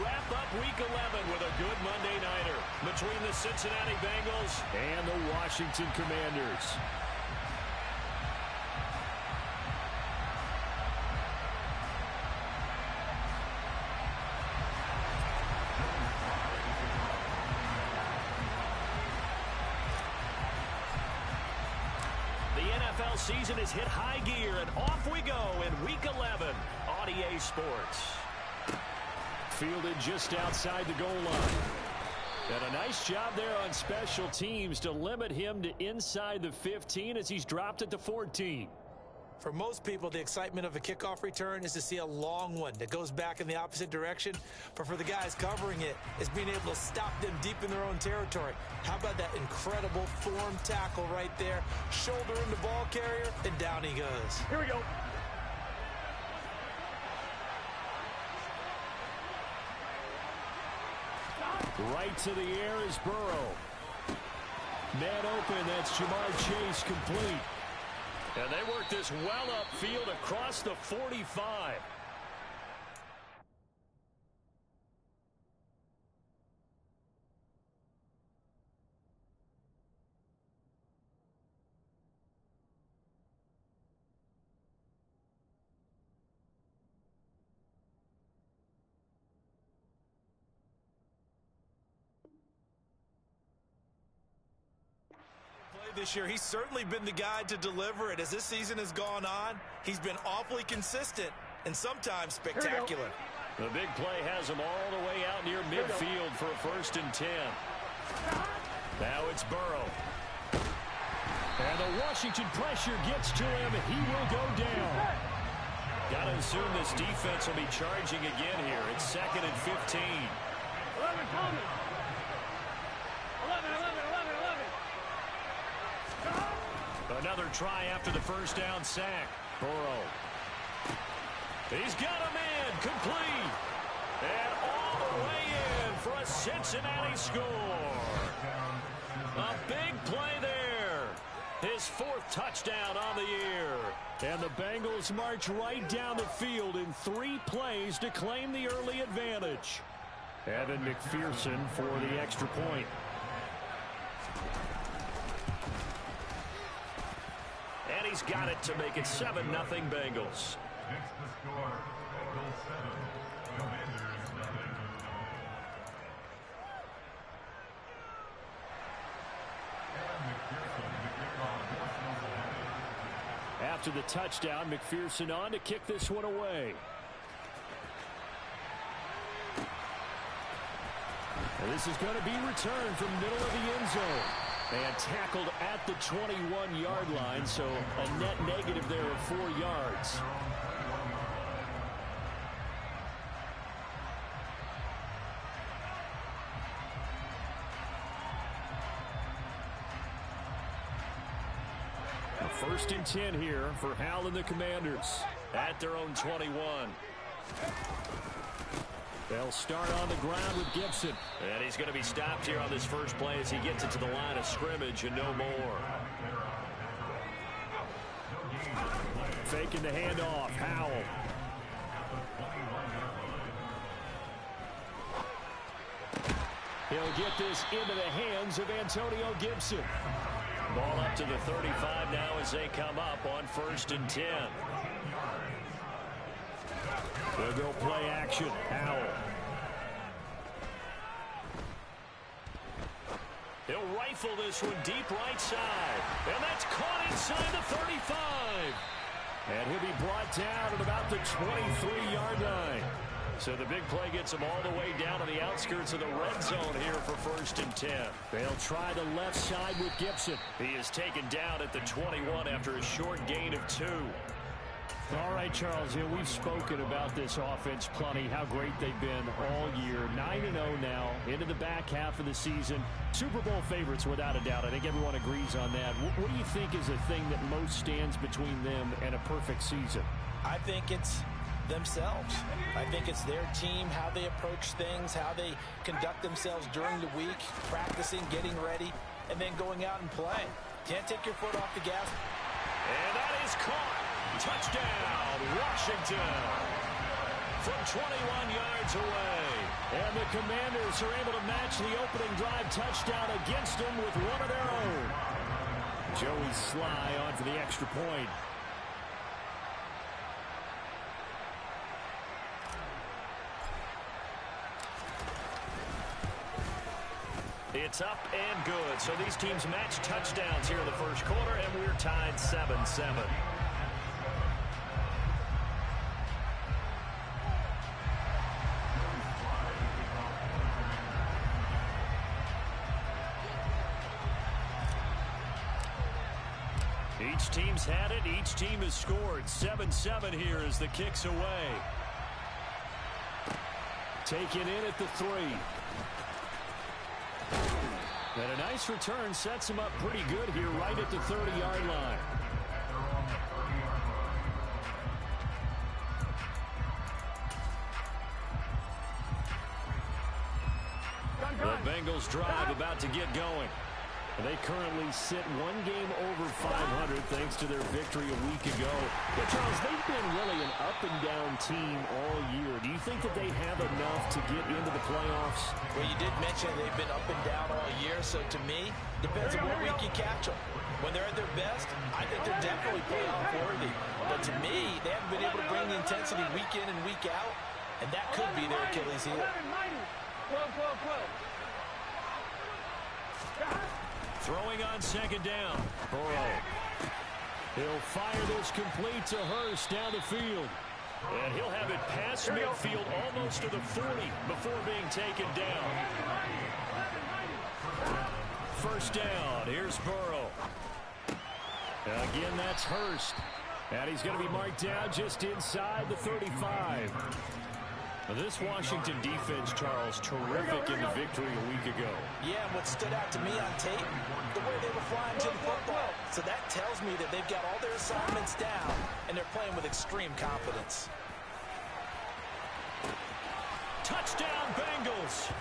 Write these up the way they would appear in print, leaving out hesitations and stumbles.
wrap up Week 11 with a good Monday nighter between the Cincinnati Bengals and the Washington Commanders. NFL season has hit high gear, and off we go in Week 11 on EA Sports. Fielded just outside the goal line. And a nice job there on special teams to limit him to inside the 15 as he's dropped at the 14. For most people, the excitement of a kickoff return is to see a long one that goes back in the opposite direction. But for the guys covering it, is being able to stop them deep in their own territory. How about that incredible form tackle right there? Shoulder in the ball carrier, and down he goes. Here we go. Right to the air is Burrow. Man open, that's Jamar Chase complete. And they work this well upfield across the 45. This year, he's certainly been the guy to deliver it. As this season has gone on, he's been awfully consistent and sometimes spectacular. The big play has him all the way out near midfield for a 1st and 10. Now it's Burrow. And the Washington pressure gets to him. He will go down. Got to assume this defense will be charging again here. It's 2nd and 15. 11 coming. 11. Another try after the first down sack. Burrow. He's got a man complete. And all the way in for a Cincinnati score. A big play there. His 4th touchdown on the year. And the Bengals march right down the field in 3 plays to claim the early advantage. Evan McPherson for the extra point. And he's got it to make it 7-0 Bengals. Next to score, Bengals 7, Commanders 0. After the touchdown, McPherson on to kick this one away. And this is going to be returned from middle of the end zone. And tackled at the 21-yard line, so a net negative there of 4 yards. A 1st and 10 here for Hal and the Commanders at their own 21. They'll start on the ground with Gibson. And he's going to be stopped here on this first play as he gets it to the line of scrimmage and no more. Faking the handoff. Howell. He'll get this into the hands of Antonio Gibson. Ball up to the 35 now as they come up on 1st and 10. They'll go play action. Howell. He'll rifle this one deep right side. And that's caught inside the 35. And he'll be brought down at about the 23-yard line. So the big play gets him all the way down to the outskirts of the red zone here for 1st and 10. They'll try the left side with Gibson. He is taken down at the 21 after a short gain of 2. All right, Charles, we've spoken about this offense plenty, how great they've been all year. 9-0 now, into the back half of the season. Super Bowl favorites, without a doubt. I think everyone agrees on that. What do you think is the thing that most stands between them and a perfect season? I think it's themselves. I think it's their team, how they approach things, how they conduct themselves during the week, practicing, getting ready, and then going out and playing. Can't take your foot off the gas. And that is caught. Touchdown, Washington. From 21 yards away. And the Commanders are able to match the opening drive touchdown against them with one of their own. Joey Sly on for the extra point. It's up and good. So these teams match touchdowns here in the first quarter, and we're tied 7-7. Each team's had it. Each team has scored. 7-7 here as the kick's away. Taken in at the 3. And a nice return sets him up pretty good here right at the 30-yard line. The Bengals drive about to get going. They currently sit one game over 500 thanks to their victory a week ago. But, Charles, they've been really an up-and-down team all year. Do you think that they have enough to get into the playoffs? Well, you did mention they've been up and down all year, so to me, depends on what week you catch them. When they're at their best, I think they're definitely playoff worthy. But to me, they haven't been able to bring the intensity week in and week out, and that could be their Achilles heel. 12. Throwing on second down. Burrow. He'll fire this complete to Hurst down the field. And he'll have it past midfield almost to the 40 before being taken down. First down. Here's Burrow. Again, that's Hurst. And he's going to be marked down just inside the 35. This Washington defense, Charles, terrific in the victory a week ago. Yeah, and what stood out to me on tape, the way they were flying to the football. So that tells me that they've got all their assignments down, and they're playing with extreme confidence. Touchdown, Bengals.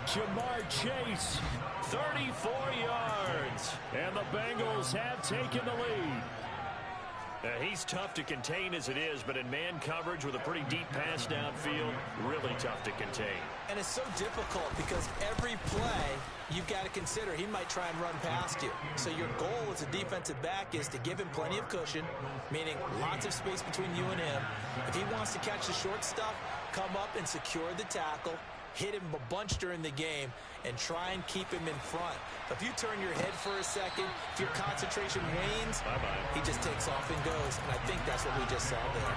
Jamar Chase, 34 yards. And the Bengals have taken the lead. He's tough to contain as it is, but in man coverage with a pretty deep pass downfield, really tough to contain. And it's so difficult because every play you've got to consider he might try and run past you. So your goal as a defensive back is to give him plenty of cushion, meaning lots of space between you and him. If he wants to catch the short stuff, come up and secure the tackle, hit him a bunch during the game, and try and keep him in front. If you turn your head for a second, if your concentration wanes, he just takes off and goes. And I think that's what we just saw there.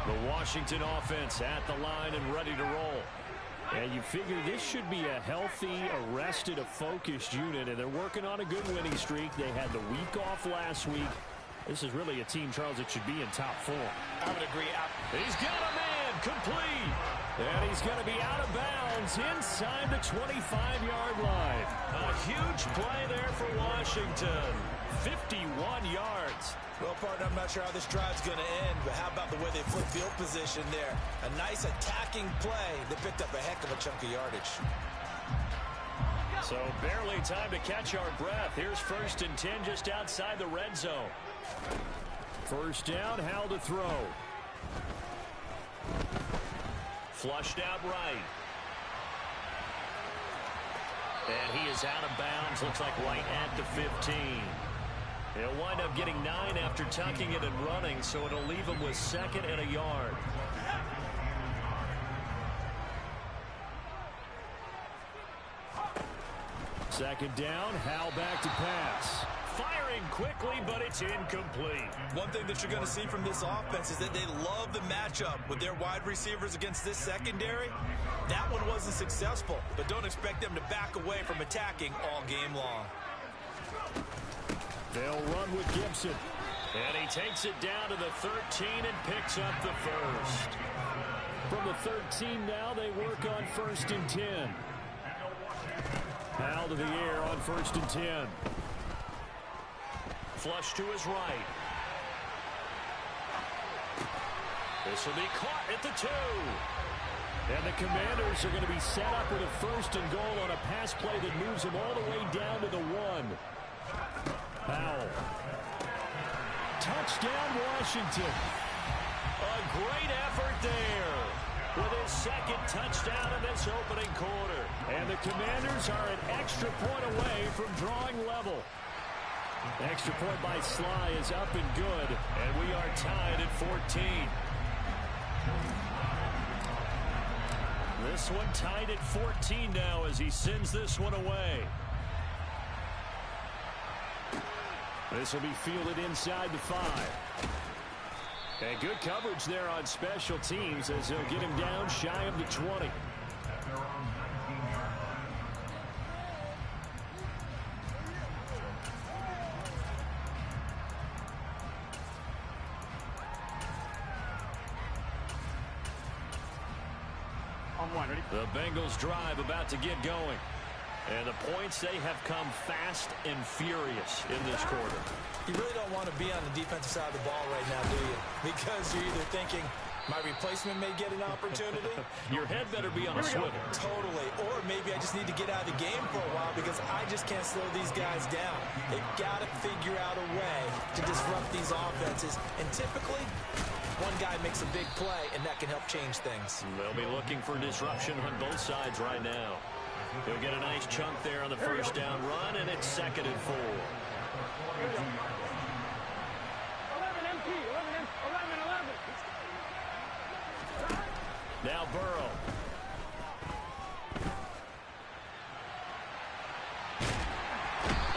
The Washington offense at the line and ready to roll. And you figure this should be a healthy, arrested, a focused unit, and they're working on a good winning streak. They had the week off last week. This is really a team, Charles, that should be in top form. I would agree. He's got a man complete. And he's going to be out of bounds inside the 25-yard line. A huge play there for Washington. 51 yards. Well, partner, I'm not sure how this drive's going to end, but how about the way they flip field position there? A nice attacking play. They picked up a heck of a chunk of yardage. So barely time to catch our breath. Here's 1st and 10 just outside the red zone. First down, Howell to throw. Flushed out right. And he is out of bounds. Looks like right at the 15. He'll wind up getting 9 after tucking it and running, so it'll leave him with 2nd and a yard. Second down, Howell back to pass. Firing quickly, but it's incomplete. One thing that you're going to see from this offense is that they love the matchup with their wide receivers against this secondary. That one wasn't successful, but don't expect them to back away from attacking all game long. They'll run with Gibson. And he takes it down to the 13 and picks up the first. From the 13 now, they work on 1st and 10. Howell to the air on 1st and 10. Flush to his right. This will be caught at the 2. And the Commanders are going to be set up with a 1st and goal on a pass play that moves them all the way down to the 1. Powell. Touchdown, Washington. A great effort there with his 2nd touchdown in this opening quarter. And the Commanders are an extra point away from drawing level. Extra point by Sly is up and good, and we are tied at 14. This one tied at 14 now as he sends this one away. This will be fielded inside the 5. And good coverage there on special teams as they'll get him down shy of the 20. The Bengals drive about to get going. And the points, they have come fast and furious in this quarter. You really don't want to be on the defensive side of the ball right now, do you? Because you're either thinking, my replacement may get an opportunity. Your head better be on a swivel. Totally. Or maybe I just need to get out of the game for a while because I just can't slow these guys down. They've got to figure out a way to disrupt these offenses. And typically, one guy makes a big play, and that can help change things. They'll be looking for disruption on both sides right now. He'll get a nice chunk there on the 1st down run, and it's 2nd and 4. 11 MT, 11. Now Burrow.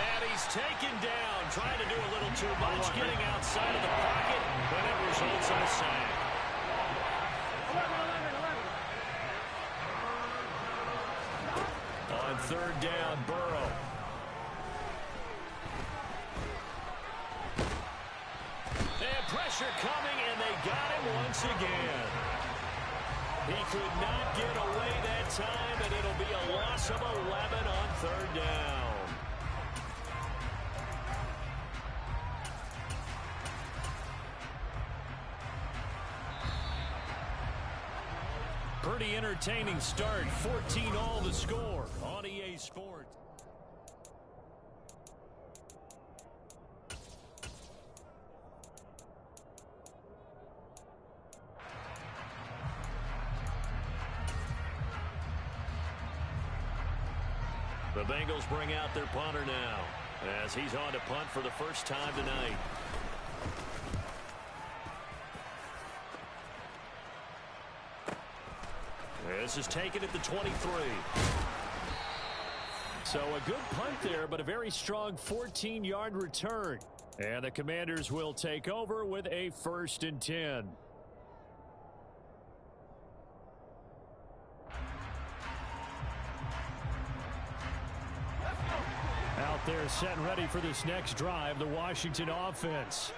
And he's taken down, trying to do a little too much, getting outside of the pocket, but it results in a sack. 3rd down, Burrow. And pressure coming, and they got him once again. He could not get away that time, and it'll be a loss of 11 on 3rd down. Pretty entertaining start. 14 all the score on EA Sports. The Bengals bring out their punter now as he's on to punt for the first time tonight. This is taken at the 23. So a good punt there, but a very strong 14-yard return. And the Commanders will take over with a 1st and 10. Out there set and ready for this next drive, the Washington offense.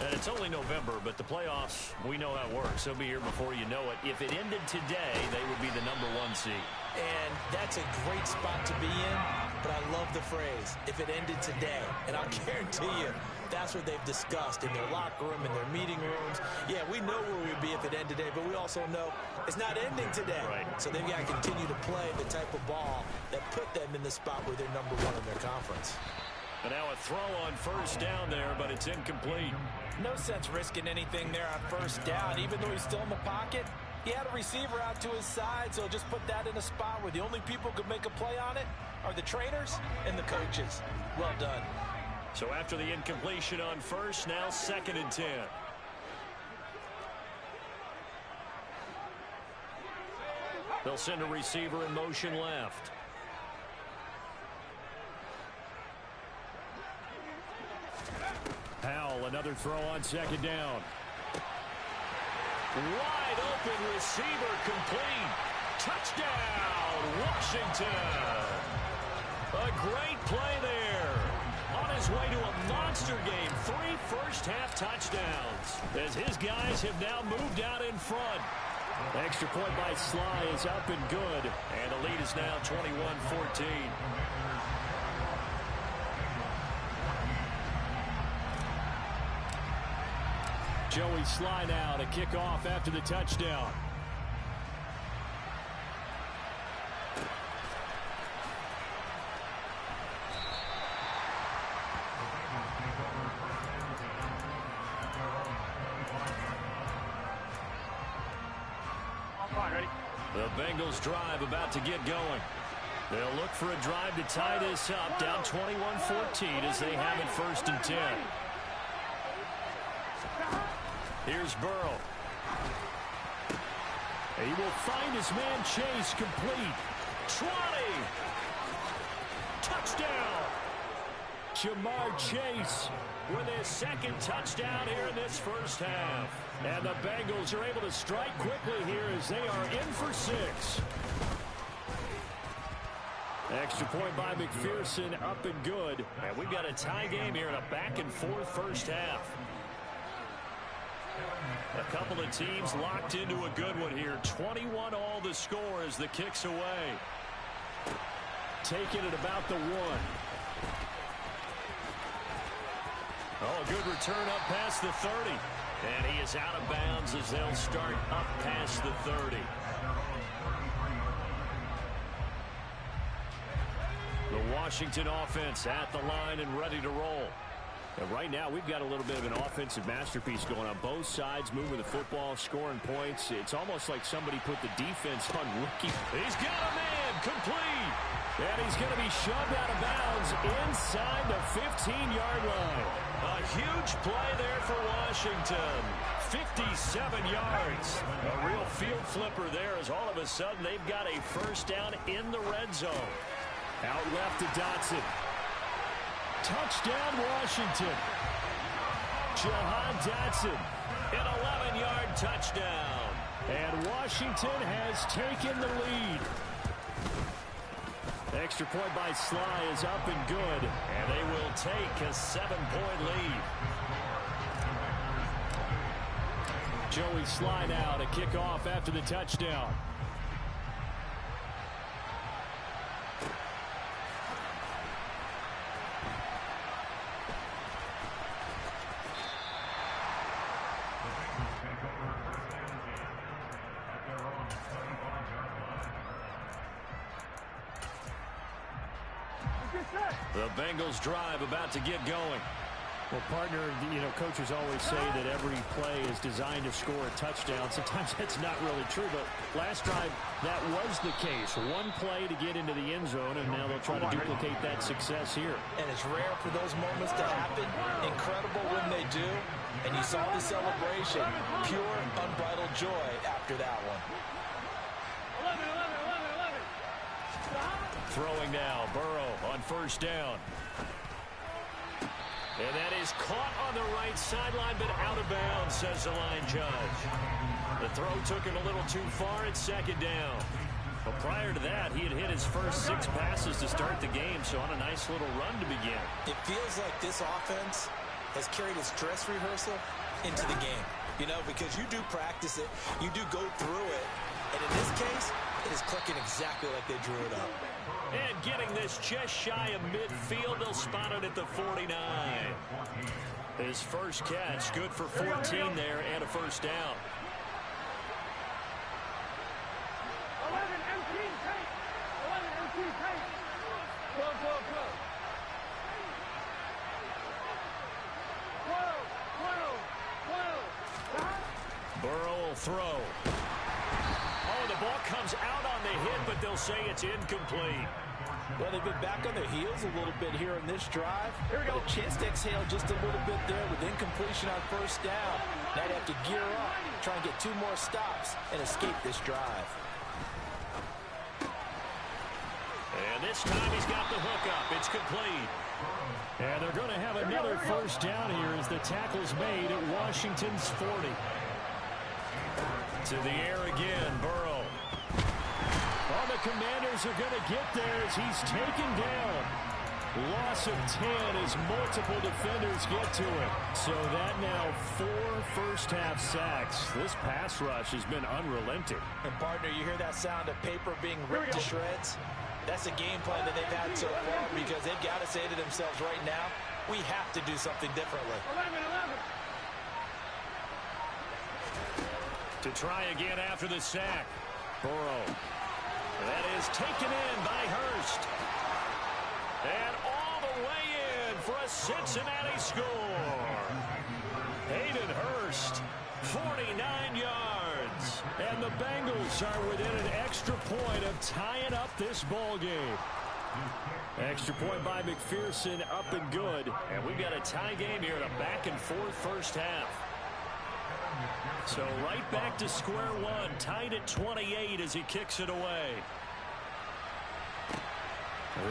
And it's only November, but the playoffs, we know how it works. They'll be here before you know it. If it ended today, they would be the #1 seed. And that's a great spot to be in, but I love the phrase, if it ended today. And I'll guarantee you, that's what they've discussed in their locker room, in their meeting rooms. Yeah, we know where we'd be if it ended today, but we also know it's not ending today. Right. So they've got to continue to play the type of ball that put them in the spot where they're #1 in their conference. And now a throw on 1st down there, but it's incomplete. No sense risking anything there on 1st down. Even though he's still in the pocket, he had a receiver out to his side, so just put that in a spot where the only people who could make a play on it are the trainers and the coaches. Well done. So after the incompletion on 1st, now 2nd and 10. They'll send a receiver in motion left. Powell, another throw on 2nd down. Wide open receiver complete. Touchdown, Washington. A great play there. On his way to a monster game. 3 first-half touchdowns as his guys have now moved out in front. Extra point by Sly is up and good. And the lead is now 21-14. Joey Sly now to kick off after the touchdown. The Bengals drive about to get going. They'll look for a drive to tie this up, down 21-14 as they have it 1st and 10. Here's Burrow. He will find his man Chase complete. 20. Touchdown. Jamar Chase with his 2nd touchdown here in this first half. And the Bengals are able to strike quickly here as they are in for 6. Extra point by McPherson, up and good. And we've got a tie game here in a back-and-forth first half. A couple of teams locked into a good one here. 21 all the score as the kick's away. Taking it about the 1. Oh, a good return up past the 30. And he is out of bounds as they'll start up past the 30. The Washington offense at the line and ready to roll. And right now, we've got a little bit of an offensive masterpiece going on. Both sides moving the football, scoring points. It's almost like somebody put the defense on rookie. He's got a man complete. And he's going to be shoved out of bounds inside the 15-yard line. A huge play there for Washington. 57 yards. A real field flipper there as all of a sudden they've got a first down in the red zone. Out left to Dotson. Touchdown, Washington. Jahan Dotson, an 11-yard touchdown. And Washington has taken the lead. Extra point by Sly is up and good. And they will take a 7-point lead. Joey Sly now to kick off after the touchdown. The Bengals drive about to get going. Well, partner, coaches always say that every play is designed to score a touchdown. Sometimes that's not really true, but last drive, that was the case. One play to get into the end zone, and now they'll try to duplicate that success here. And it's rare for those moments to happen. Incredible when they do. And you saw the celebration. Pure, unbridled joy after that one. 11. Throwing now, Burrow on first down. And that is caught on the right sideline, but out of bounds, says the line judge. The throw took him a little too far at 2nd down. But prior to that, he had hit his first 6 passes to start the game, so on a nice little run to begin. It feels like this offense has carried its dress rehearsal into the game. Because you do practice it, you do go through it, and in this case, it is clicking exactly like they drew it up. And getting this just shy of midfield, they'll spot it at the 49. His first catch, good for 14 there and a first down. 11 empty tape. 11 empty tape. 12. 12. Burrow will throw. Oh, the ball comes out on the hit, but they'll say it's incomplete. Well, they've been back on their heels a little bit here in this drive. Here we go. A chance to exhale just a little bit there with incompletion on first down. Now they have to gear up, try and get 2 more stops, and escape this drive. And this time he's got the hook up. It's complete. And they're going to have another first down here as the tackle's made at Washington's 40. To the air again, Burrow. Well, the Commanders are going to get there as he's taken down. Loss of 10 as multiple defenders get to it. So that now 4 first-half sacks. This pass rush has been unrelenting. And, partner, you hear that sound of paper being ripped to shreds? That's a game plan that they've had so far because they've got to say to themselves right now, we have to do something differently. 11. To try again after the sack. Burrow. That is taken in by Hurst. And all the way in for a Cincinnati score. Hayden Hurst, 49 yards. And the Bengals are within an extra point of tying up this ball game. Extra point by McPherson, up and good. And we've got a tie game here in a back-and-forth first half. So right back to square one, tied at 28 as he kicks it away.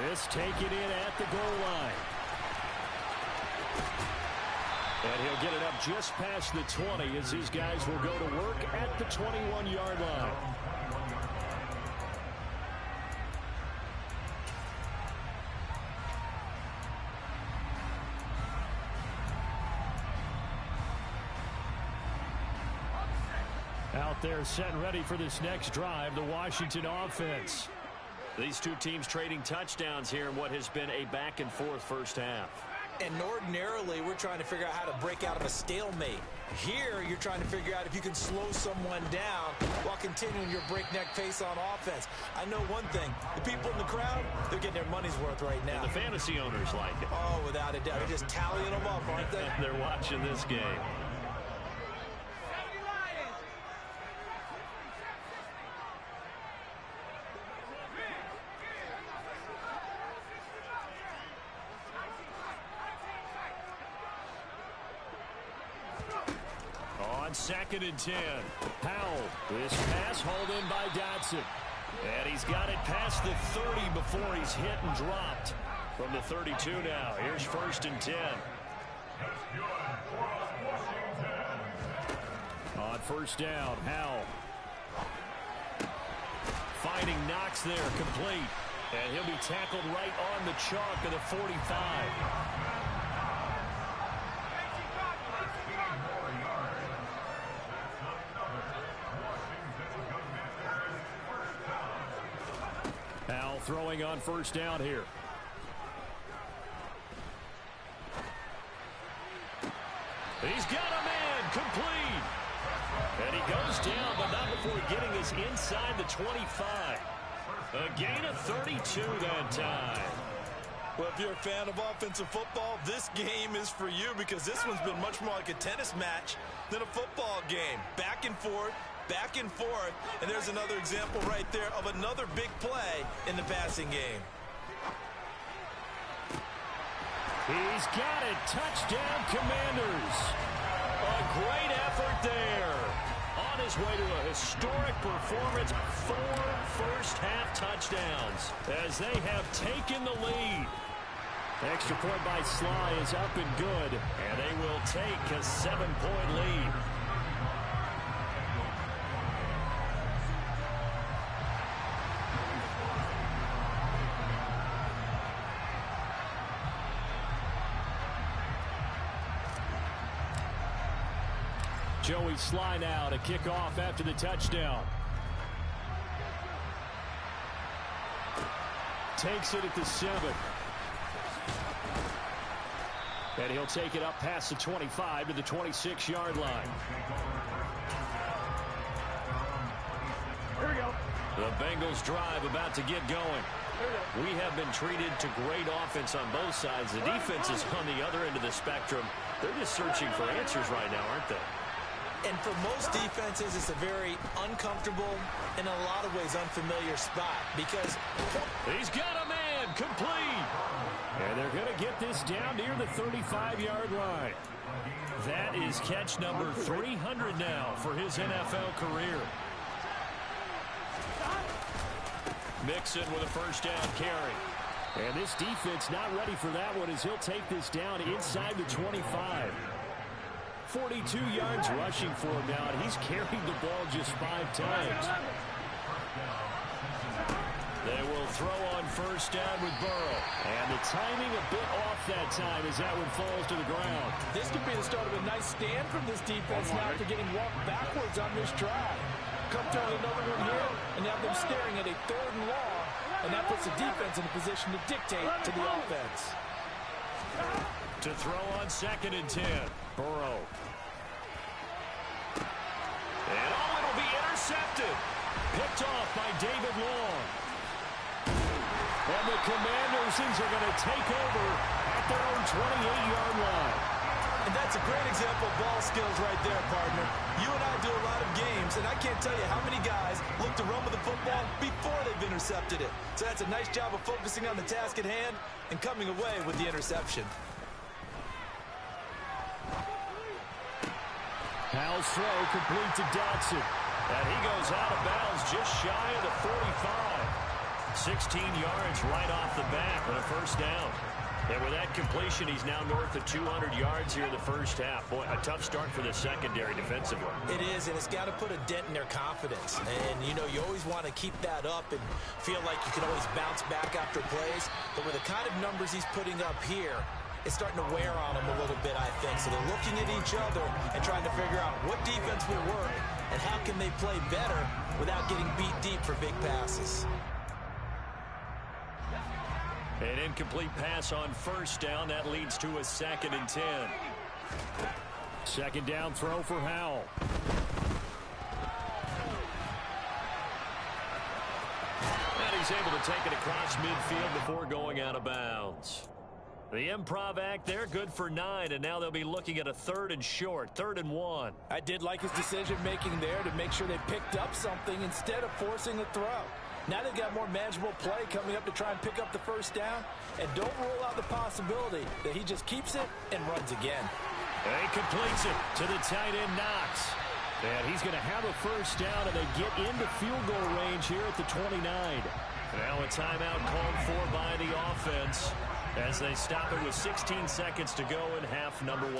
This taken in at the goal line. And he'll get it up just past the 20 as his guys will go to work at the 21-yard line. Out there set and ready for this next drive, the Washington offense. These two teams trading touchdowns here in what has been a back-and-forth first half. And ordinarily, we're trying to figure out how to break out of a stalemate. Here, you're trying to figure out if you can slow someone down while continuing your breakneck pace on offense. I know one thing. The people in the crowd, they're getting their money's worth right now. And the fantasy owners like it. Oh, without a doubt. They're just tallying them up, aren't they? They're watching this game. Second and 10. Powell. This pass hauled in by Dotson. And he's got it past the 30 before he's hit and dropped. From the 32 now. Here's first and 10. On first down, Howell. Finding Knox there, complete. And he'll be tackled right on the chalk of the 45. Howell throwing on first down here. He's got a man, complete. And he goes down, but not before getting us inside the 25. A gain of 32 that time. Well, if you're a fan of offensive football, this game is for you because this one's been much more like a tennis match than a football game. Back and forth, and there's another example right there of another big play in the passing game. He's got it. Touchdown, Commanders. A great effort there. On his way to a historic performance, 4 first-half touchdowns as they have taken the lead. Extra point by Sly is up and good, and they will take a 7-point lead. Joey Sly now to kick off after the touchdown. Takes it at the 7. And he'll take it up past the 25 to the 26-yard line. Here we go. The Bengals drive about to get going. We have been treated to great offense on both sides. The defense is on the other end of the spectrum. They're just searching for answers right now, aren't they? And for most defenses, it's a very uncomfortable, in a lot of ways, unfamiliar spot because he's got a man, complete. And they're going to get this down near the 35-yard line. That is catch number 300 now for his NFL career. Mixon with a first down carry. And this defense not ready for that one as he'll take this down inside the 25. 42 yards rushing for him now, and he's carried the ball just 5 times. They will throw on first down with Burrow. And the timing a bit off that time as that one falls to the ground. This could be the start of a nice stand from this defense now after getting walked backwards on this drive. Come throwing another one here, and now they're staring at a 3rd and long, and that puts the defense in a position to dictate to the offense. To throw on 2nd and 10, Burrow. And oh, it'll intercepted. Picked off by David Long. And the Commanders are going to take over at their own 28-yard line. And that's a great example of ball skills right there, partner. You and I do a lot of games, and I can't tell you how many guys look to run with the football before they've intercepted it. So that's a nice job of focusing on the task at hand and coming away with the interception. Howell's throw complete to Dotson. And he goes out of bounds just shy of the 45. 16 yards right off the bat with a first down. And with that completion, he's now north of 200 yards here in the first half. Boy, a tough start for the secondary defensively. It is, and it's got to put a dent in their confidence. And, you know, you always want to keep that up and feel like you can always bounce back after plays. But with the kind of numbers he's putting up here, it's starting to wear on them a little bit, I think. So they're looking at each other and trying to figure out what defense will work and how can they play better without getting beat deep for big passes. An incomplete pass on first down. That leads to a 2nd and 10. Second down throw for Howell. And he's able to take it across midfield before going out of bounds. The improv act there, good for 9, and now they'll be looking at a 3rd and short, 3rd and 1. I did like his decision-making there to make sure they picked up something instead of forcing a throw. Now they've got more manageable play coming up to try and pick up the first down. And don't rule out the possibility that he just keeps it and runs again. And he completes it to the tight end, Knox. And he's going to have a first down, and they get into field goal range here at the 29. Now a timeout called for by the offense as they stop it with 16 seconds to go in half number 1.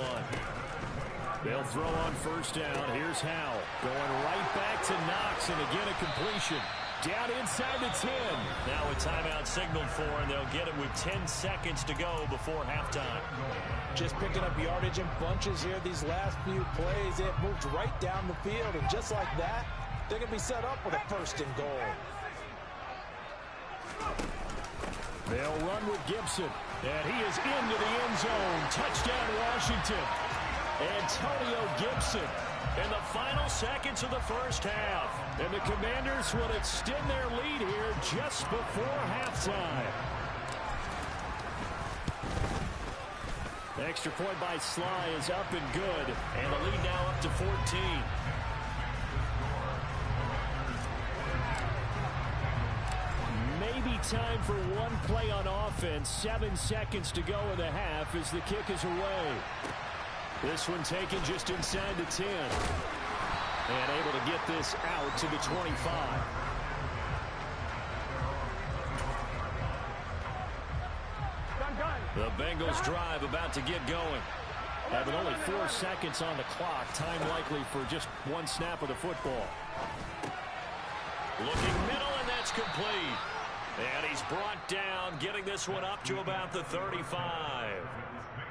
They'll throw on first down. Here's Howell going right back to Knox, and again a completion. Down inside the 10. Now a timeout signaled for, and they'll get it with 10 seconds to go before halftime. Just picking up yardage in bunches here these last few plays. They have moved right down the field, and just like that, they're going to be set up with a 1st and goal. They'll run with Gibson, and he is into the end zone. Touchdown, Washington. Antonio Gibson in the final seconds of the first half. And the Commanders will extend their lead here just before halftime. The extra point by Sly is up and good, and the lead now up to 14. Maybe time for one play on offense. 7 seconds to go in the half as the kick is away. This one taken just inside the 10. And able to get this out to the 25. The Bengals drive about to get going. Having only 4 seconds on the clock. Time likely for just one snap of the football. Looking middle, and that's complete. And he's brought down, getting this one up to about the 35.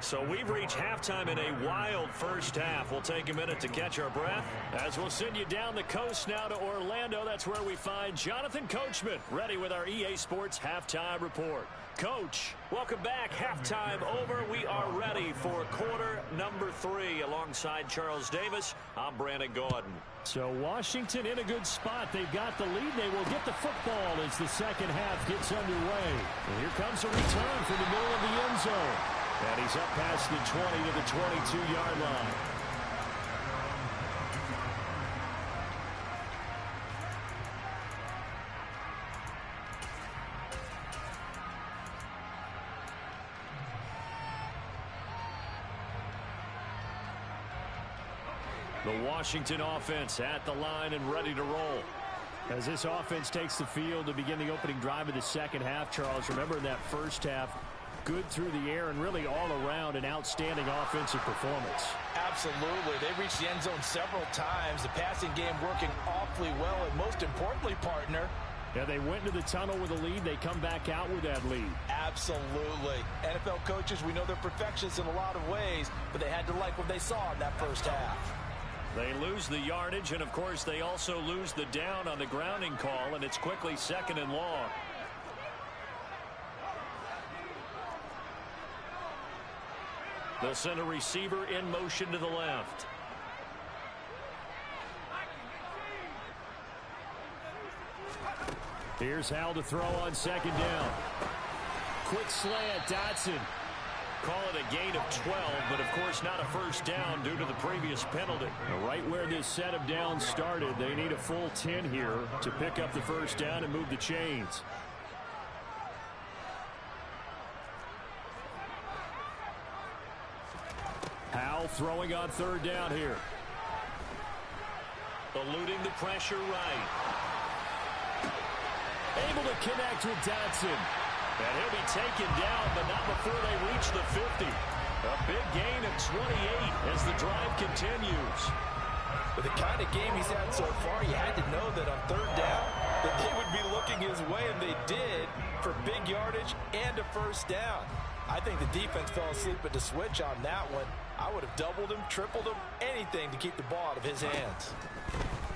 So we've reached halftime in a wild first half. We'll take a minute to catch our breath as we'll send you down the coast now to Orlando. That's where we find Jonathan Coachman, ready with our EA Sports Halftime Report. Coach, welcome back. Halftime over. We are ready for quarter number 3 alongside Charles Davis. I'm Brandon Gaudin. So Washington in a good spot. They've got the lead. They will get the football as the second half gets underway. And here comes a return from the middle of the end zone. And he's up past the 20 to the 22-yard line. The Washington offense at the line and ready to roll. As this offense takes the field to begin the opening drive of the second half, Charles, remember in that first half, good through the air and really all around an outstanding offensive performance. Absolutely. They reached the end zone several times. The passing game working awfully well, and most importantly, partner, yeah, they went into the tunnel with a lead. They come back out with that lead. Absolutely. NFL coaches, we know they're perfectionists in a lot of ways, but they had to like what they saw in that first half. They lose the yardage, and of course they also lose the down on the grounding call, and it's quickly 2nd and long. They'll send a receiver in motion to the left. Here's Hal to throw on second down. Quick slant, Dotson. Call it a gain of 12, but of course not a first down due to the previous penalty. Right where this set of downs started, they need a full 10 here to pick up the first down and move the chains. Hal throwing on third down here. Eluding the pressure right. Able to connect with Dotson. And he'll be taken down, but not before they reach the 50. A big gain of 28 as the drive continues. With the kind of game he's had so far, you had to know that on third down that they would be looking his way, and they did, for big yardage and a first down. I think the defense fell asleep at the switch on that one. I would have doubled him, tripled him, anything to keep the ball out of his hands.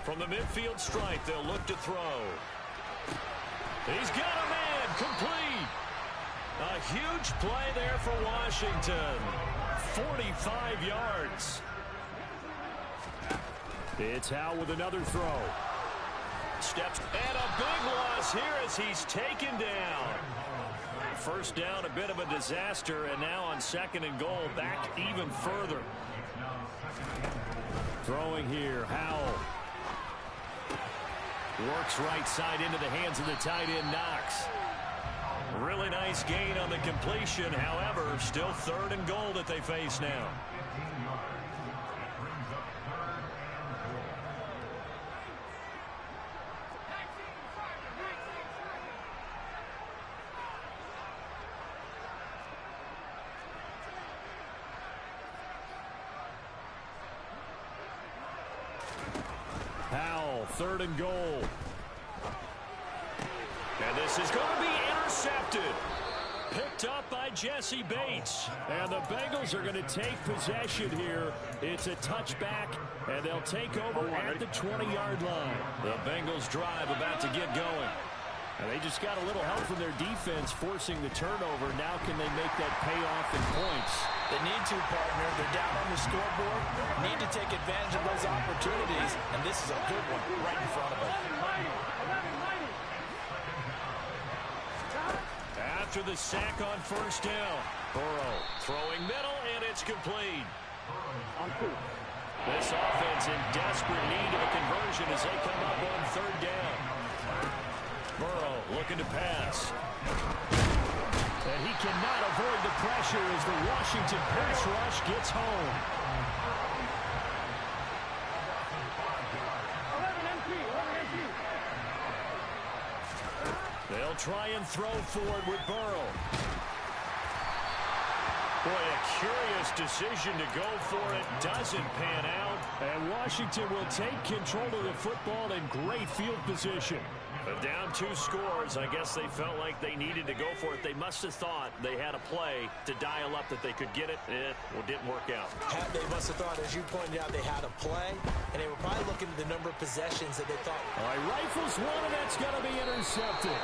From the midfield stripe, they'll look to throw. He's got a man, complete. A huge play there for Washington. 45 yards. It's Hal with another throw. Steps, and a big loss here as he's taken down. First down, a bit of a disaster, and now on second and goal, back even further. Throwing here, Howell. Works right side into the hands of the tight end, Knox. Really nice gain on the completion, however, still third and goal that they face now. Howell, third and goal. And this is going to be intercepted. Picked up by Jesse Bates. And the Bengals are going to take possession here. It's a touchback, and they'll take over at the 20-yard line. The Bengals drive about to get going. And they just got a little help from their defense forcing the turnover. Now can they make that pay off in points? They need to, partner. They're down on the scoreboard. Need to take advantage of those opportunities, and this is a good one right in front of them. After the sack on first down, Burrow throwing middle, and it's complete. This offense in desperate need of a conversion as they come up on third down. Burrow looking to pass. And he cannot avoid the pressure as the Washington pass rush gets home. 11 MP. They'll try and throw forward with Burrow. Boy, a curious decision to go for it. Doesn't pan out. And Washington will take control of the football in great field position. Down 2 scores. I guess they felt like they needed to go for it. They must have thought they had a play to dial up that they could get it. It didn't work out. They must have thought, as you pointed out, they had a play, and they were probably looking at the number of possessions that they thought. All right, rifles one, and that's going to be intercepted.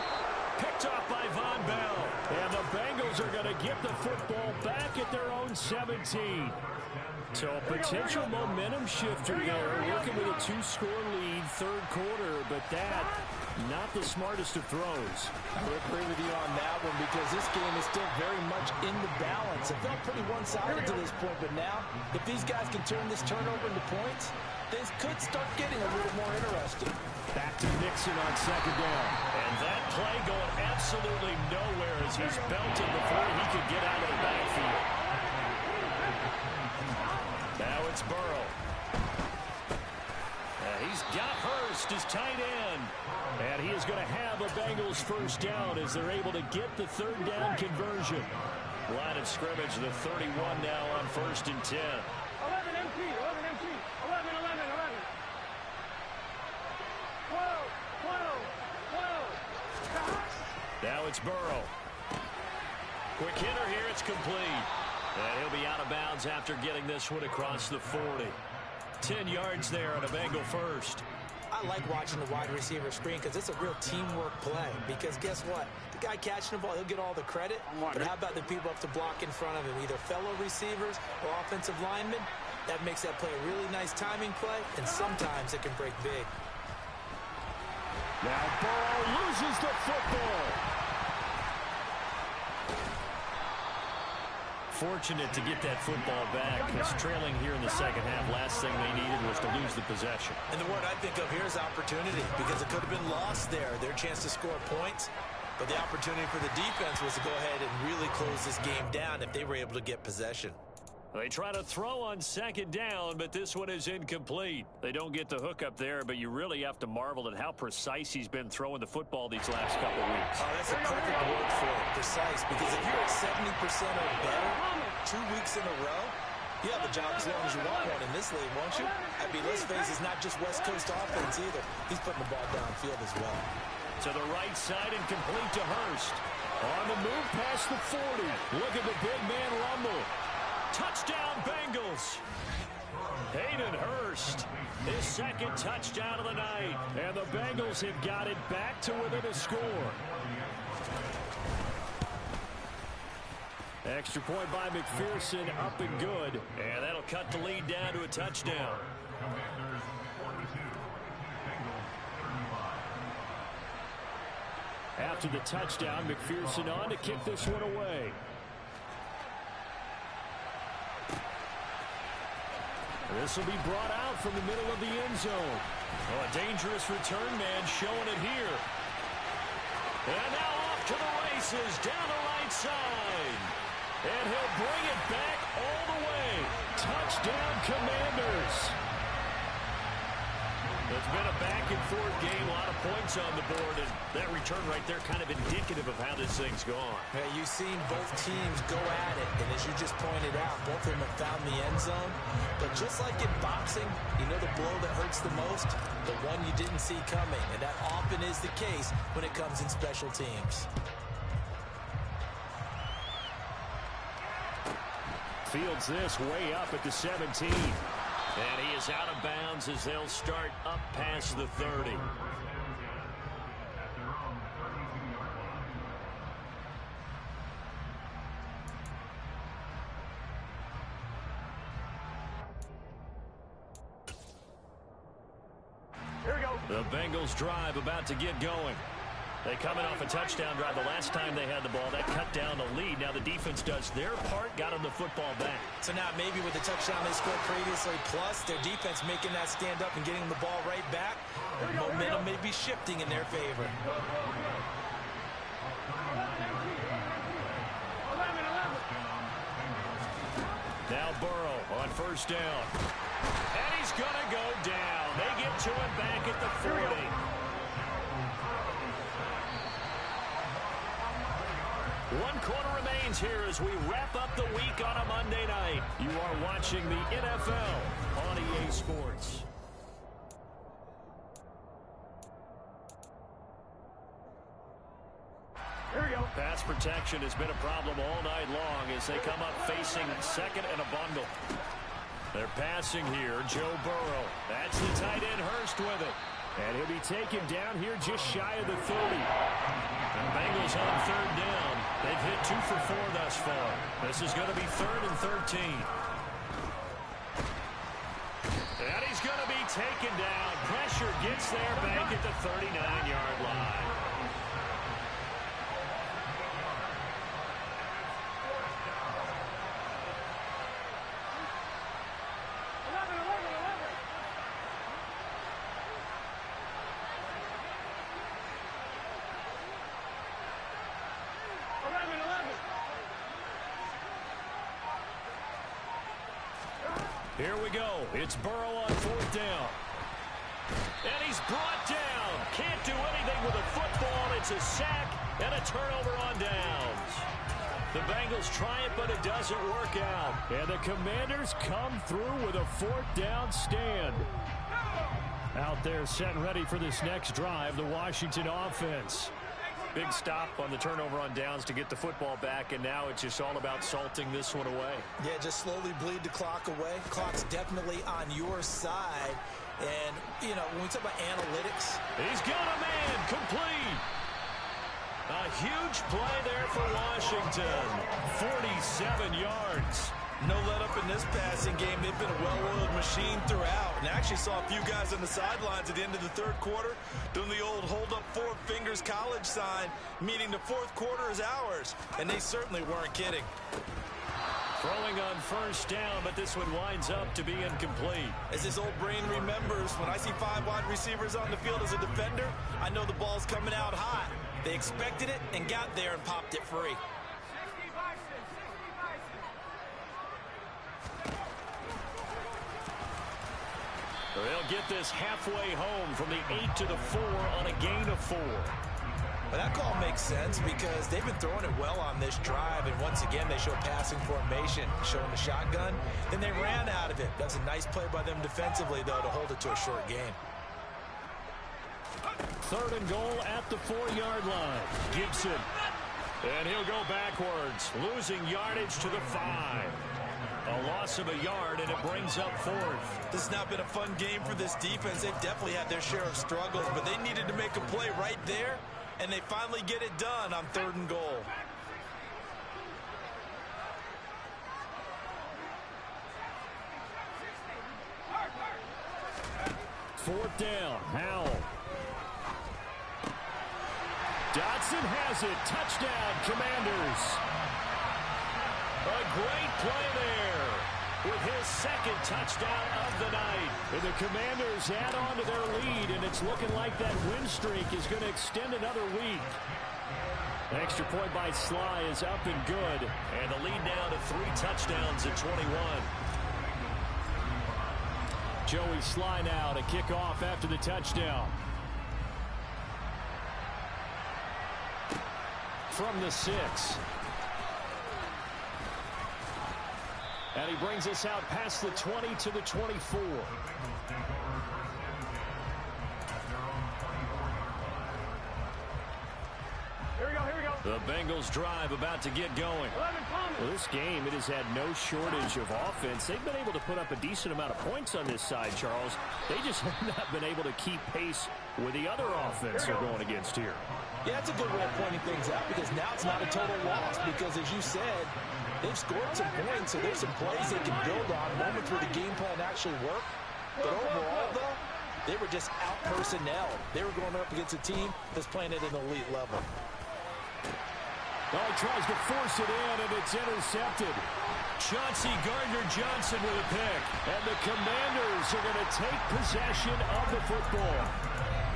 Picked off by Von Bell. And the Bengals are going to get the football back at their own 17. So a potential momentum shifter there, working with a 2-score lead, third quarter, but that, not the smartest of throws. I would agree with you on that one because this game is still very much in the balance. It felt pretty one-sided to this point, but now, if these guys can turn this turnover into points, things could start getting a little more interesting. Back to Nixon on second down. And that play going absolutely nowhere as he's belted before he could get out of the backfield. Now it's Burrow. He's got Hurst as tight end. And he is going to have a Bengals first down as they're able to get the third down conversion. Line of scrimmage, the 31 now on 1st and 10. 11 MP, 11 MP, 11, 11, 11. 12, 12, 12. Now it's Burrow. Quick hitter here, it's complete. And he'll be out of bounds after getting this one across the 40. 10 yards there on a Bengal first. I like watching the wide receiver screen because it's a real teamwork play. Because guess what? The guy catching the ball, he'll get all the credit. But how about the people up to block in front of him, either fellow receivers or offensive linemen? That makes that play a really nice timing play, and sometimes it can break big. Now Burrow loses loses the football. Fortunate to get that football back, because trailing here in the second half, last thing they needed was to lose the possession. And the word I think of here is opportunity, because it could have been lost there, their chance to score points. But the opportunity for the defense was to go ahead and really close this game down if they were able to get possession. They try to throw on second down, but this one is incomplete. They don't get the hook up there, but you really have to marvel at how precise he's been throwing the football these last couple of weeks. Oh, that's a perfect word for it, precise, because if you're at 70% or better 2 weeks in a row, you have a job as long as you want one in this league, won't you? I mean, let's face it, it's not just West Coast offense either. He's putting the ball downfield as well. To the right side and complete to Hurst. On the move past the 40. Look at the big man rumble. Touchdown, Bengals. Hayden Hurst, his second touchdown of the night. And the Bengals have got it back to within a score. Extra point by McPherson, up and good. And that'll cut the lead down to a touchdown. Commanders 42, Bengals 35. After the touchdown, McPherson on to kick this one away. This will be brought out from the middle of the end zone. Oh, a dangerous return man showing it here. And now off to the races down the right side. And he'll bring it back all the way. Touchdown, Commanders. It's been a back-and-forth game, a lot of points on the board, and that return right there kind of indicative of how this thing's gone. Yeah, you've seen both teams go at it, and as you just pointed out, both of them have found the end zone. But just like in boxing, you know the blow that hurts the most? The one you didn't see coming, and that often is the case when it comes in special teams. Fields this way up at the 17. And he is out of bounds as they'll start up past the 30. Here we go. The Bengals drive about to get going. They coming off a touchdown drive. The last time they had the ball, that cut down the lead. Now the defense does their part, got them the football back. So now maybe with the touchdown they scored previously, plus their defense making that stand up and getting the ball right back, momentum may be shifting in their favor. 11. Now Burrow on first down. And he's going to go down. They get to him back at the 40. One quarter remains here as we wrap up the week on a Monday night. You are watching the NFL on EA Sports. Here we go. Pass protection has been a problem all night long as they come up facing second and a bundle. They're passing here, Joe Burrow. That's the tight end Hurst with it. And he'll be taken down here just shy of the 30. The Bengals on third down. They've hit 2 for 4 thus far. This is going to be 3rd and 13. And he's going to be taken down. Pressure gets there back at the 39-yard line. Here we go. It's Burrow on fourth down. And he's brought down. Can't do anything with a football. It's a sack and a turnover on downs. The Bengals try it, but it doesn't work out. And the Commanders come through with a fourth down stand. Out there set and ready for this next drive, the Washington offense. Big stop on the turnover on downs to get the football back, and now it's just all about salting this one away. Yeah, just slowly bleed the clock away. Clock's definitely on your side. And, you know, when we talk about analytics. He's got a man complete. A huge play there for Washington. 47 yards. No let up in this passing game. They've been a well-oiled machine throughout. And I actually saw a few guys on the sidelines at the end of the third quarter doing the old hold up four fingers college sign, meaning the fourth quarter is ours. And they certainly weren't kidding. Throwing on first down, but this one winds up to be incomplete. As this old brain remembers, when I see 5 wide receivers on the field as a defender, I know the ball's coming out hot. They expected it and got there and popped it free. They'll get this halfway home from the 8 to the 4 on a gain of 4. Well, that call makes sense because they've been throwing it well on this drive, and once again they show passing formation, showing the shotgun. Then they ran out of it. That's a nice play by them defensively, though, to hold it to a short gain. 3rd and goal at the 4-yard line. Gibson. And he'll go backwards, losing yardage to the 5. A loss of a yard, and it brings up 4th. This has not been a fun game for this defense. They've definitely had their share of struggles, but they needed to make a play right there, and they finally get it done on 3rd and goal. Fourth down, Howell. Dotson has it. Touchdown, Commanders. A great play there with his 2nd touchdown of the night. And the Commanders add on to their lead, and it's looking like that win streak is going to extend another week. The extra point by Sly is up and good, and the lead now to 3 touchdowns at 21. Joey Sly now to kick off after the touchdown. From the 6. And he brings us out past the 20 to the 24. Here we go, here we go. The Bengals drive about to get going. Well, this game, it has had no shortage of offense. They've been able to put up a decent amount of points on this side, Charles. They just have not been able to keep pace with the other offense they're going against here. Yeah, that's a good way of pointing things out because now it's not a total loss because, as you said, they've scored some points, so there's some plays they can build on, moments where the game plan actually worked. But overall, though, they were just out-personnel. They were going up against a team that's playing at an elite level. Oh, he tries to force it in, and it's intercepted. Chauncey Gardner-Johnson with a pick. And the Commanders are going to take possession of the football.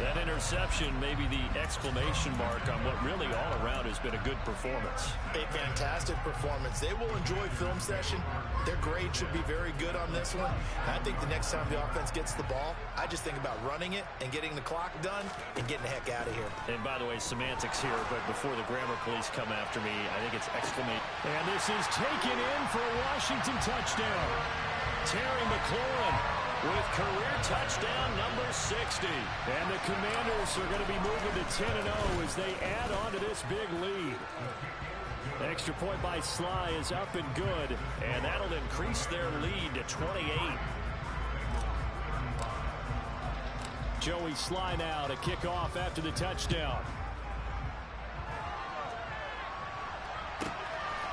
That interception may be the exclamation mark on what really all around has been a good performance. A fantastic performance. They will enjoy film session. Their grade should be very good on this one. I think the next time the offense gets the ball, I just think about running it and getting the clock done and getting the heck out of here. And by the way, semantics here, but before the grammar police come after me, I think it's exclamation. And this is taken in for a Washington touchdown. Terry McLaurin with career touchdown number 60. And the Commanders are going to be moving to 10-0 as they add on to this big lead. Extra point by Sly is up and good, and that'll increase their lead to 28. Joey Sly now to kick off after the touchdown.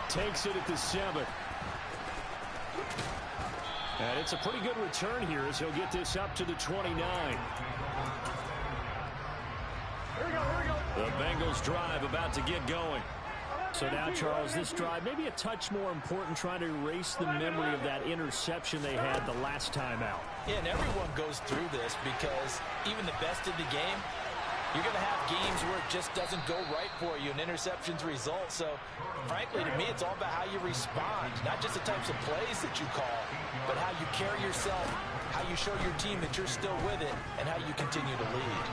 Takes it at the 7. And it's a pretty good return here as he'll get this up to the 29. Here we go, here we go. The Bengals drive about to get going. So now, Charles, this drive maybe a touch more important, trying to erase the memory of that interception they had the last time out. Yeah, and everyone goes through this because even the best in the game, you're going to have games where it just doesn't go right for you and interceptions result. So, frankly, to me, it's all about how you respond, not just the types of plays that you call, but how you carry yourself, how you show your team that you're still with it, and how you continue to lead.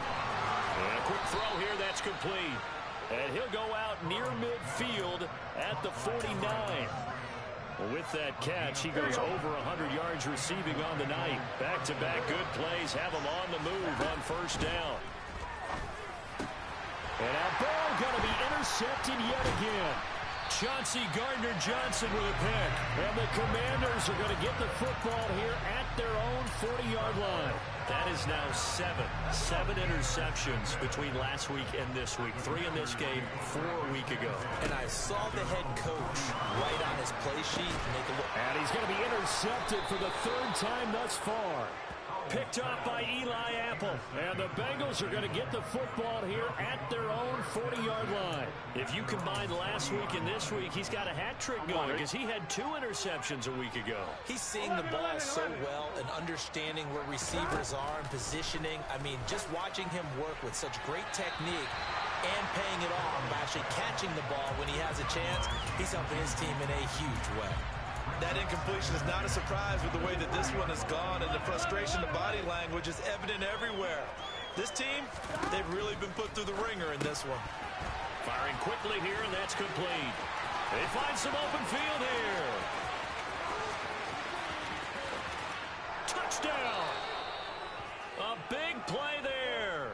And a quick throw here, that's complete. And he'll go out near midfield at the 49. With that catch, he goes over 100 yards receiving on the night. Back-to-back good plays have him on the move on first down. And that ball going to be intercepted yet again. Chauncey Gardner-Johnson with a pick. And the Commanders are going to get the football here at their own 40-yard line. That is now seven interceptions between last week and this week. 3 in this game, 4 a week ago. And I saw the head coach right on his play sheet make a look. And he's going to be intercepted for the 3rd time thus far. Picked off by Eli Apple. And the Bengals are going to get the football here at their own 40-yard line. If you combine last week and this week, he's got a hat trick going because he had 2 interceptions a week ago. He's seeing the ball so well and understanding where receivers are and positioning. I mean, just watching him work with such great technique and paying it on by actually catching the ball when he has a chance, he's helping his team in a huge way. That incompletion is not a surprise with the way that this one has gone, and the frustration, the body language is evident everywhere. This team, they've really been put through the ringer in this one. Firing quickly here, and that's complete. They find some open field here. Touchdown! A big play there.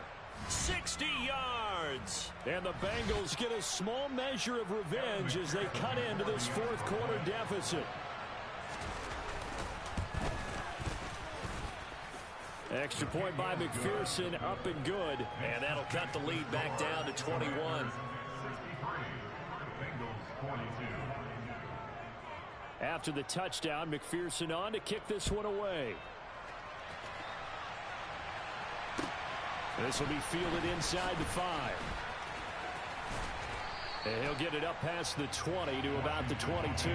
60 yards. And the Bengals get a small measure of revenge as they cut into this 4th quarter deficit. Extra point by McPherson, up and good. And that'll cut the lead back down to 21. After the touchdown, McPherson on to kick this one away. This will be fielded inside the 5. And he'll get it up past the 20 to about the 22.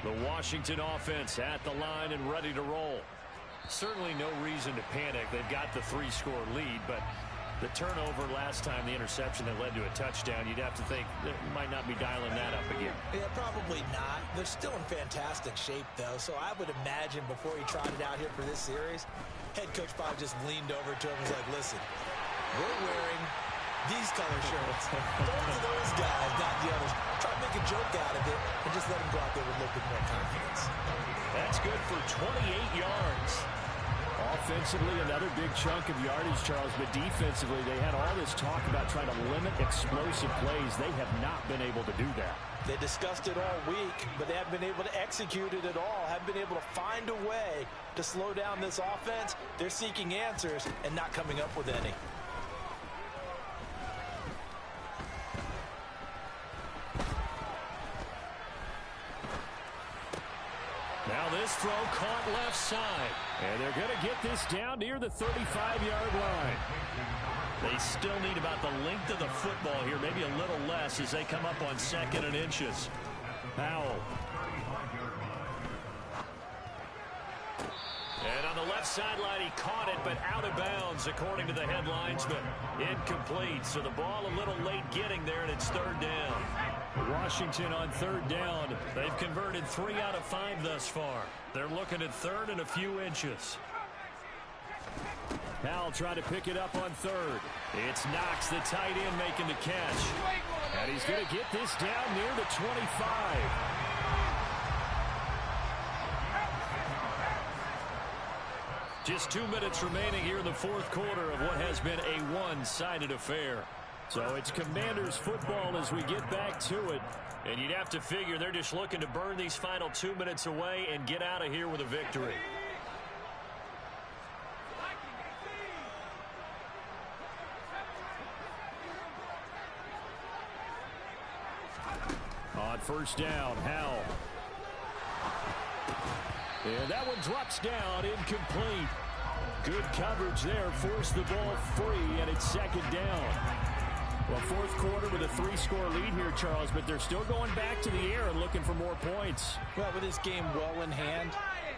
The Washington offense at the line and ready to roll. Certainly no reason to panic. They've got the 3-score lead, but the turnover last time, the interception that led to a touchdown, you'd have to think they might not be dialing that up again. Yeah, probably not. They're still in fantastic shape, though, so I would imagine before he trotted out here for this series, head coach probably just leaned over to him and was like, listen, we're wearing these color shirts. Those are those guys, not the others. Try to make a joke out of it and just let him go out there with a little bit more confidence. That's good for 28 yards. Offensively, another big chunk of yardage, Charles, but defensively, they had all this talk about trying to limit explosive plays. They have not been able to do that. They discussed it all week, but they haven't been able to execute it at all, haven't been able to find a way to slow down this offense. They're seeking answers and not coming up with any. Now this throw caught left side. And they're going to get this down near the 35-yard line. They still need about the length of the football here, maybe a little less as they come up on 2nd and inches. Powell. And on the left sideline, he caught it, but out of bounds, according to the headlines, but incomplete. So the ball a little late getting there, and it's 3rd down. Washington on 3rd down. They've converted 3 out of 5 thus far. They're looking at 3rd and a few inches. Powell trying to pick it up on 3rd. It's Knox, the tight end, making the catch. And he's going to get this down near the 25. Just 2 minutes remaining here in the 4th quarter of what has been a one-sided affair. So it's Commanders football as we get back to it. And you'd have to figure they're just looking to burn these final 2 minutes away and get out of here with a victory. On 1st down, Howell. And that one drops down, incomplete. Good coverage there, forced the ball free, and it's 2nd down. Well, 4th quarter with a 3-score lead here, Charles, but they're still going back to the air and looking for more points. Well, with this game well in hand,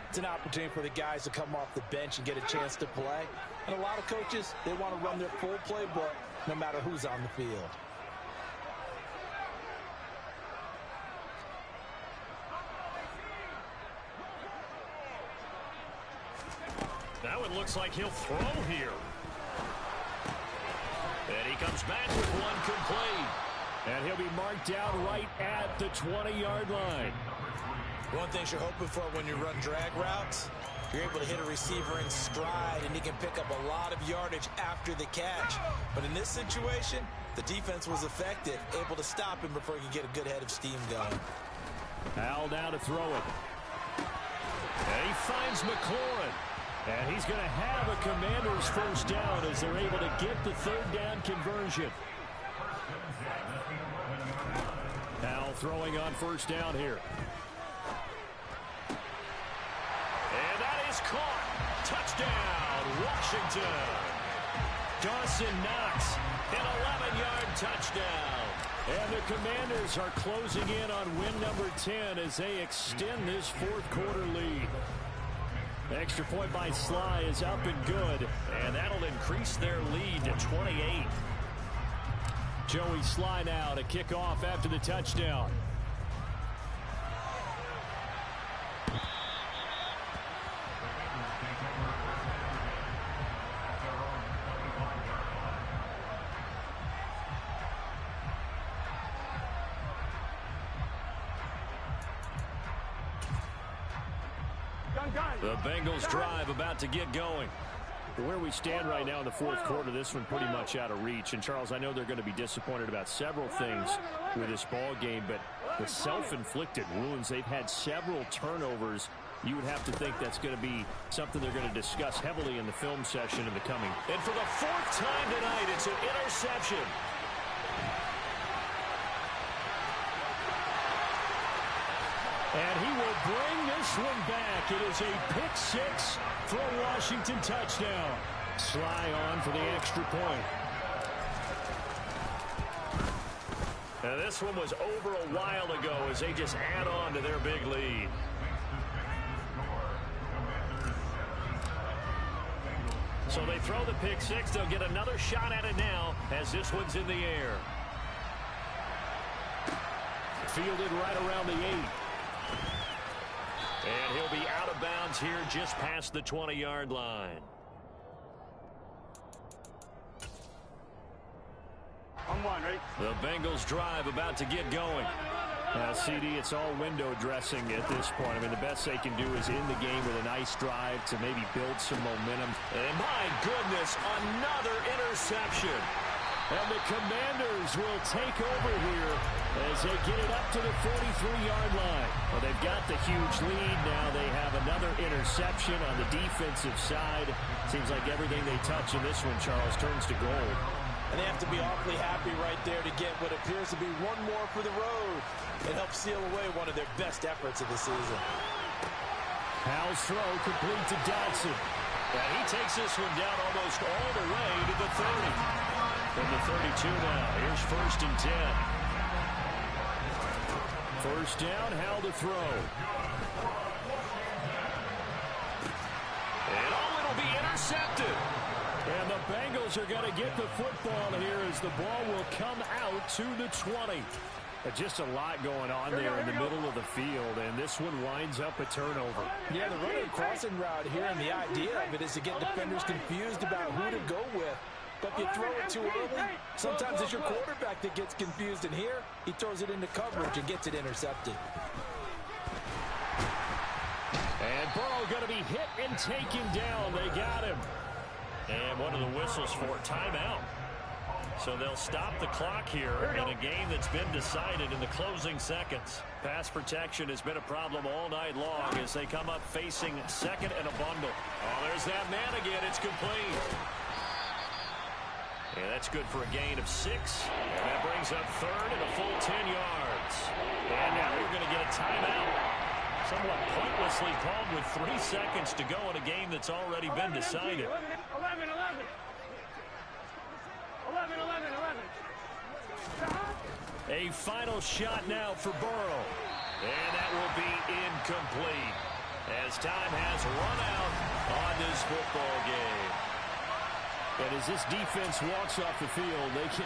it's an opportunity for the guys to come off the bench and get a chance to play. And a lot of coaches, they want to run their full playbook no matter who's on the field. Now it looks like he'll throw here. And he comes back with one complete. And he'll be marked down right at the 20-yard line. One thing you're hoping for when you run drag routes, you're able to hit a receiver in stride, and he can pick up a lot of yardage after the catch. But in this situation, the defense was effective, able to stop him before he could get a good head of steam going. Al now to throw it. And he finds McLaurin. And he's going to have a Commanders first down as they're able to get the third down conversion. Al throwing on first down here. And that is caught. Touchdown, Washington. Dawson Knox, an 11-yard touchdown. And the Commanders are closing in on win number 10 as they extend this fourth quarter lead. Extra point by Sly is up and good, and that'll increase their lead to 28. Joey Sly now to kick off after the touchdown. The Bengals drive about to get going. Where we stand right now in the fourth quarter, this one pretty much out of reach. And, Charles, I know they're going to be disappointed about several things with this ball game, but the self-inflicted wounds, they've had several turnovers. You would have to think that's going to be something they're going to discuss heavily in the film session in the coming. And for the fourth time tonight, it's an interception. And he will bring this one back. It is a pick six for a Washington touchdown. Sly on for the extra point. Now this one was over a while ago as they just add on to their big lead. So they throw the pick six. They'll get another shot at it now as this one's in the air. Fielded right around the 8. And he'll be out of bounds here just past the 20-yard line. On one, right? The Bengals drive about to get going. CD, it's all window dressing at this point. I mean, the best they can do is in the game with a nice drive to maybe build some momentum. And my goodness, another interception. And the Commanders will take over here as they get it up to the 43-yard line. Well, they've got the huge lead. Now they have another interception on the defensive side. Seems like everything they touch in this one, Charles, turns to gold. And they have to be awfully happy right there to get what appears to be one more for the road. It helps seal away one of their best efforts of the season. Powell's throw complete to Dodson. And he takes this one down almost all the way to the 30. From the 32 now, here's 1st and 10. First down, Howell to throw. And it'll be intercepted. And the Bengals are going to get the football here as the ball will come out to the 20. Just a lot going on there in the middle of the field, and this one winds up a turnover. Yeah, the running crossing route here, and the idea of it is to get defenders confused about who to go with. But if you throw it too early, sometimes it's your quarterback that gets confused. And here, he throws it into coverage and gets it intercepted. And Burrow going to be hit and taken down. They got him. And one of the whistles for a timeout. So they'll stop the clock here in a game that's been decided in the closing seconds. Pass protection has been a problem all night long as they come up facing second and a bundle. Oh, there's that man again. It's complete. Yeah, that's good for a gain of 6. And that brings up third and a full 10 yards. And now we're going to get a timeout. Somewhat pointlessly called with 3 seconds to go in a game that's already been decided. 11. A final shot now for Burrow. And that will be incomplete as time has run out on this football game. And as this defense walks off the field, they can